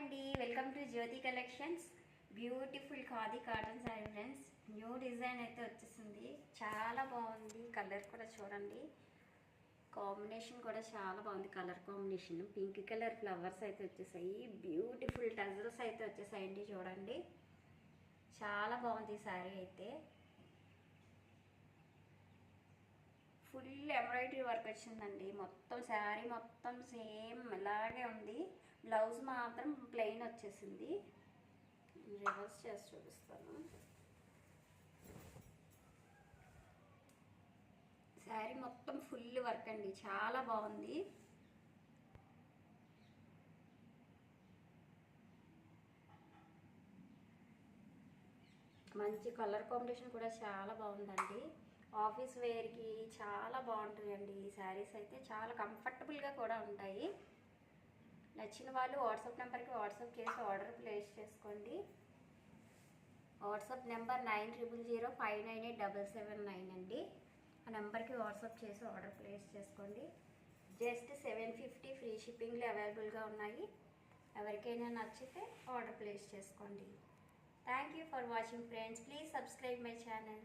అండి, welcome to Jyothi collections. Beautiful khadi cotton sari friends. New design అయితే వచ్చేసింది. చాలా బాగుంది. కలర్ కూడా చూడండి, కాంబినేషన్ కూడా చాలా బాగుంది. Colour combination pink colour flowers అయితే వచ్చేసాయి. బ్యూటిఫుల్ టజల్స్ అయితే వచ్చేసాయండి. చూడండి, చాలా బాగుంది ఈ శారీ అయితే. ఫుల్ ఎంబ్రాయిడరీ వర్క్ వచ్చిందండి. మొత్తం శారీ మొత్తం సేమ్ ఇలాగే ఉంది. బ్లౌజ్ మాత్రం ప్లెయిన్ వచ్చేసింది. రివర్స్ చేసి చూపిస్తాను. శారీ మొత్తం ఫుల్ వర్క్ అండి, చాలా బాగుంది. మంచి కలర్ కాంబినేషన్ కూడా చాలా బాగుందండి. ఆఫీస్ వేర్కి చాలా బాగుంటాయండి ఈ శారీస్ అయితే. చాలా కంఫర్టబుల్గా కూడా ఉంటాయి. నచ్చిన వాళ్ళు వాట్సాప్ నెంబర్కి వాట్సాప్ చేసి ఆర్డర్ ప్లేస్ చేసుకోండి. వాట్సాప్ నెంబర్ 9005987779 అండి. ఆ నెంబర్కి వాట్సాప్ చేసి ఆర్డర్ ప్లేస్ చేసుకోండి. జస్ట్ 750 ఫ్రీ షిప్పింగ్లో అవైలబుల్గా ఉన్నాయి. ఎవరికైనా నచ్చితే ఆర్డర్ ప్లేస్ చేసుకోండి. Thank you for watching friends. Please subscribe my channel.